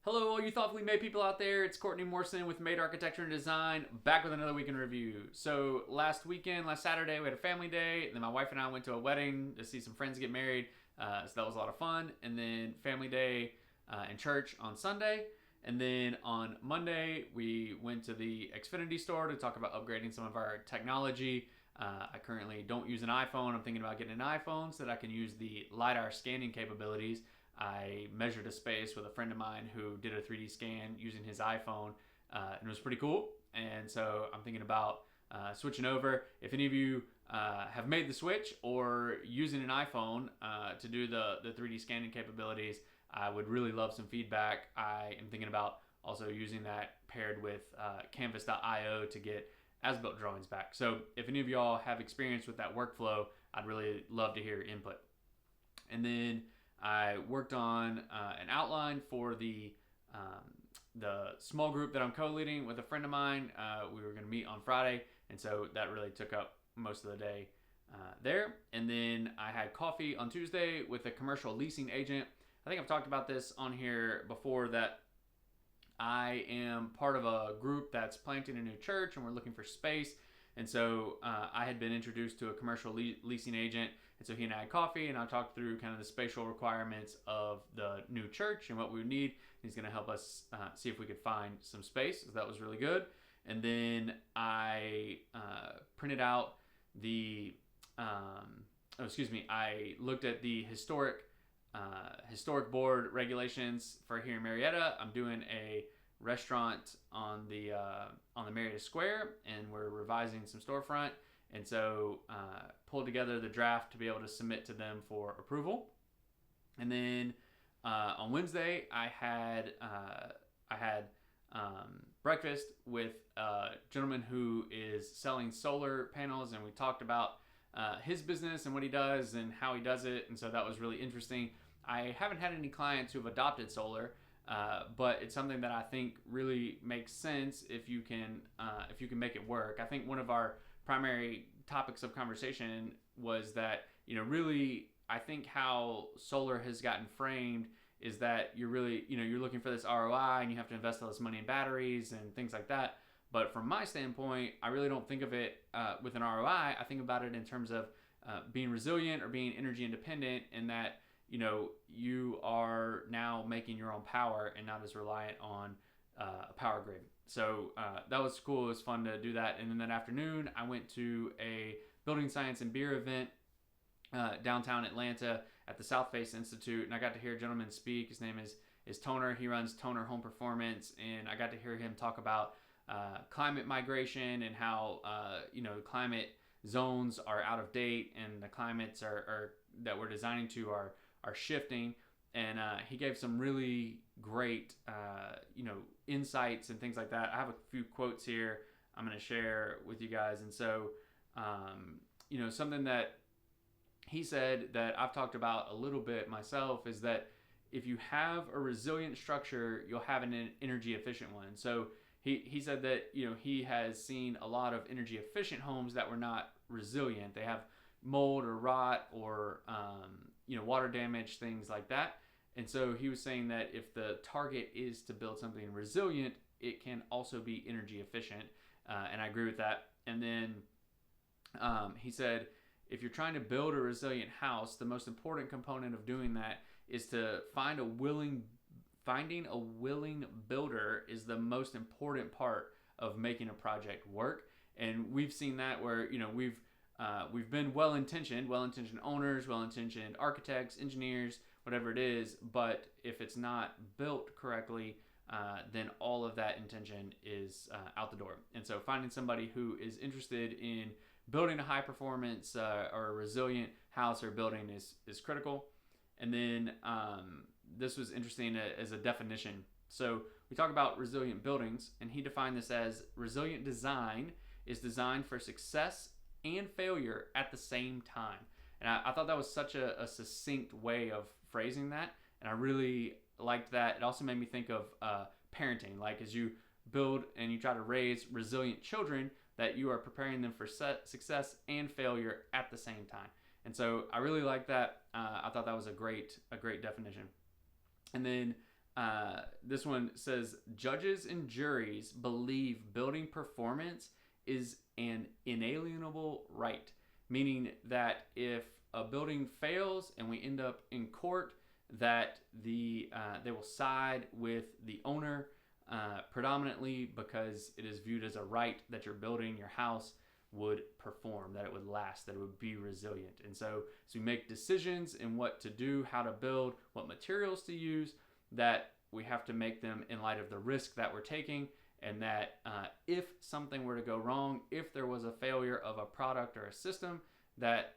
Hello, all you thoughtfully made people out there. It's Courtney Morrison with Made Architecture and Design, back with another week in review. So last Saturday, we had a family day. And then my wife and I went to a wedding to see some friends get married. So that was a lot of fun. And then family day and church on Sunday. And then on Monday, we went to the Xfinity store to talk about upgrading some of our technology. I currently don't use an iPhone. I'm thinking about getting an iPhone so that I can use the LiDAR scanning capabilities. I measured a space with a friend of mine who did a 3D scan using his iPhone, and it was pretty cool. And so I'm thinking about switching over. If any of you have made the switch or using an iPhone to do the 3D scanning capabilities, I would really love some feedback. I am thinking about also using that paired with canvas.io to get as-built drawings back. So if any of y'all have experience with that workflow, I'd really love to hear your input. And then I worked on an outline for the small group that I'm co-leading with a friend of mine. We were going to meet on Friday, and so that really took up most of the day there. And then I had coffee on Tuesday with a commercial leasing agent. I think I've talked about this on here before, that I am part of a group that's planting a new church and we're looking for space. And so I had been introduced to a commercial leasing agent. And so he and I had coffee, and I talked through kind of the spatial requirements of the new church and what we would need. He's going to help us see if we could find some space. So that was really good. And then I printed out I looked at the historic board regulations for here in Marietta. I'm doing a restaurant on the Marietta Square, and we're revising some storefront, and so pulled together the draft to be able to submit to them for approval. And then on Wednesday, I had breakfast with a gentleman who is selling solar panels, and we talked about his business and what he does and how he does it, and so that was really interesting. I haven't had any clients who have adopted solar, but it's something that I think really makes sense if you can make it work. I think one of our primary topics of conversation was that, really, I think how solar has gotten framed is that you're really, you're looking for this ROI and you have to invest all this money in batteries and things like that. But from my standpoint, I really don't think of it with an ROI. I think about it in terms of being resilient or being energy independent, and that you are now making your own power and not as reliant on a power grid. So that was cool. It was fun to do that. And then that afternoon, I went to a building science and beer event downtown Atlanta at the South Face Institute, and I got to hear a gentleman speak. His name is Toner. He runs Toner Home Performance, and I got to hear him talk about climate migration and how climate zones are out of date, and the climates are that we're designing to are shifting. And he gave some really great insights and things like that. I have a few quotes here I'm going to share with you guys. And so something that he said that I've talked about a little bit myself is that if you have a resilient structure, you'll have an energy efficient one. So he said that he has seen a lot of energy efficient homes that were not resilient. They have mold or rot or water damage, things like that. And so he was saying that if the target is to build something resilient, it can also be energy efficient, and I agree with that. And then he said, if you're trying to build a resilient house, the most important component of doing that is to finding a willing builder is the most important part of making a project work. And we've seen that where we've been well-intentioned owners, well-intentioned architects, engineers, whatever it is, but if it's not built correctly, then all of that intention is out the door. And so finding somebody who is interested in building a high performance or a resilient house or building is critical. And then this was interesting as a definition. So we talk about resilient buildings, and he defined this as resilient design is designed for success and failure at the same time. And I thought that was such a succinct way of phrasing that, and I really liked that. It also made me think of parenting, like as you build and you try to raise resilient children, that you are preparing them for success and failure at the same time. And so I really like that. I thought that was a great definition. And then this one says, judges and juries believe building performance is an inalienable right, meaning that if a building fails and we end up in court, that they will side with the owner predominantly because it is viewed as a right that your building, your house, would perform, that it would last, that it would be resilient. And so we make decisions in what to do, how to build, what materials to use, that we have to make them in light of the risk that we're taking, and that if something were to go wrong, if there was a failure of a product or a system, that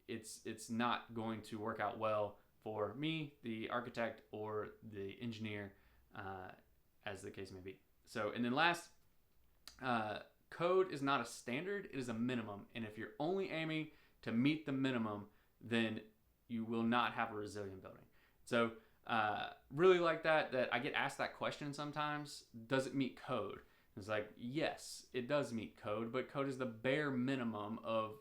it's not going to work out well for me, the architect, or the engineer, as the case may be. So, and then last, code is not a standard, it is a minimum. And if you're only aiming to meet the minimum, then you will not have a resilient building. So really like that I get asked that question sometimes. Does it meet code? It's like, yes, it does meet code, but code is the bare minimum of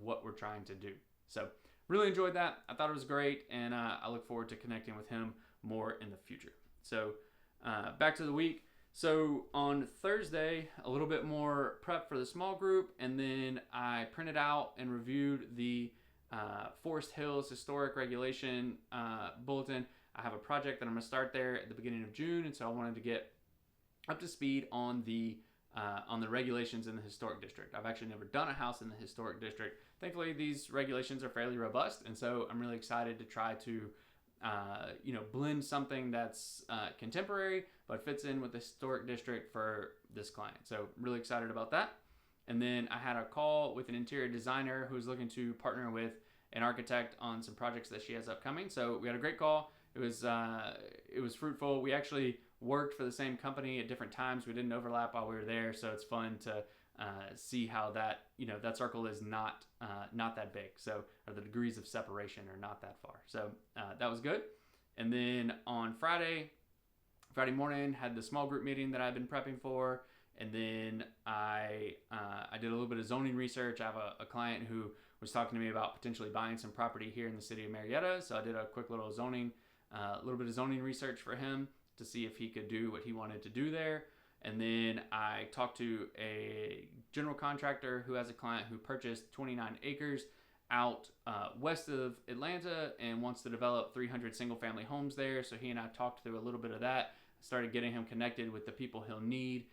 what we're trying to do. So really enjoyed that. I thought it was great, and I look forward to connecting with him more in the future. So back to the week. So on Thursday, a little bit more prep for the small group, and then I printed out and reviewed the Forest Hills Historic Regulation Bulletin. I have a project that I'm going to start there at the beginning of June, and so I wanted to get up to speed on the regulations in the historic district. I've actually never done a house in the historic district. Thankfully, these regulations are fairly robust, and so I'm really excited to try to blend something that's contemporary but fits in with the historic district for this client. So really excited about that. And then I had a call with an interior designer who's looking to partner with an architect on some projects that she has upcoming. So we had a great call. It was fruitful. We actually worked for the same company at different times. We didn't overlap while we were there, so it's fun to see how that that circle is not that big. So or the degrees of separation are not that far. So that was good. And then on Friday morning, had the small group meeting that I've been prepping for. And then I did a little bit of zoning research. I have a client who was talking to me about potentially buying some property here in the city of Marietta. So I did a quick little bit of zoning research for him to see if he could do what he wanted to do there. And then I talked to a general contractor who has a client who purchased 29 acres out west of Atlanta and wants to develop 300 single-family homes there. So he and I talked through a little bit of that, started getting him connected with the people he'll need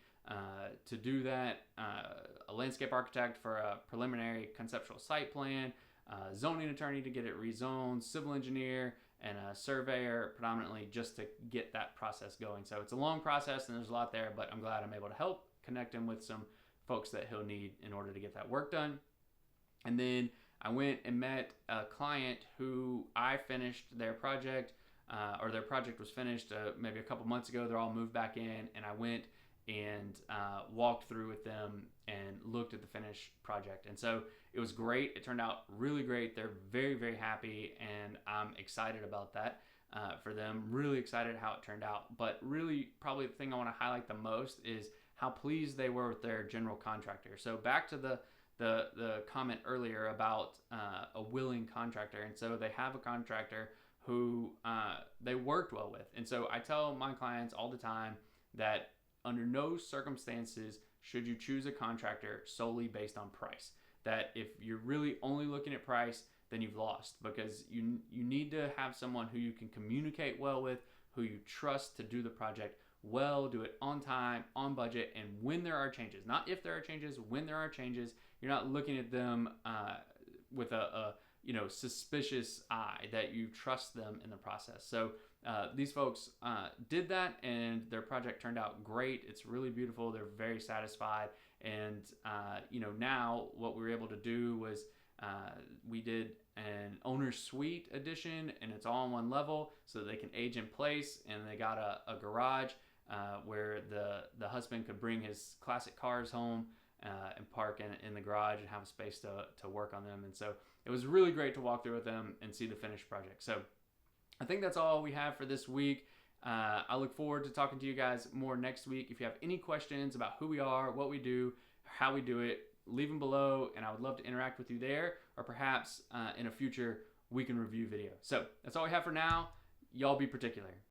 to do that, a landscape architect for a preliminary conceptual site plan, zoning attorney to get it rezoned, civil engineer, and a surveyor predominantly just to get that process going. So it's a long process and there's a lot there, but I'm glad I'm able to help connect him with some folks that he'll need in order to get that work done. And then I went and met a client who I finished their project, or their project was finished maybe a couple months ago. They're all moved back in, and I went and walked through with them and looked at the finished project. And so it was great. It turned out really great. They're very, very happy, and I'm excited about that for them. Really excited how it turned out. But really, probably the thing I want to highlight the most is how pleased they were with their general contractor. So back to the comment earlier about a willing contractor. And so they have a contractor who they worked well with. And so I tell my clients all the time that under no circumstances should you choose a contractor solely based on price. That if you're really only looking at price, then you've lost, because you need to have someone who you can communicate well with, who you trust to do the project well, do it on time, on budget, and when there are changes. Not if there are changes, when there are changes. You're not looking at them with a suspicious eye, that you trust them in the process. So these folks did that, and their project turned out great. It's really beautiful. They're very satisfied. And now what we were able to do was we did an owner's suite addition, and it's all on one level so that they can age in place. And they got a garage where the husband could bring his classic cars home and park in the garage and have a space to work on them. And so it was really great to walk through with them and see the finished project. So I think that's all we have for this week. I look forward to talking to you guys more next week. If you have any questions about who we are, what we do, how we do it, leave them below, and I would love to interact with you there, or perhaps in a future week in review video. So that's all we have for now. Y'all be particular.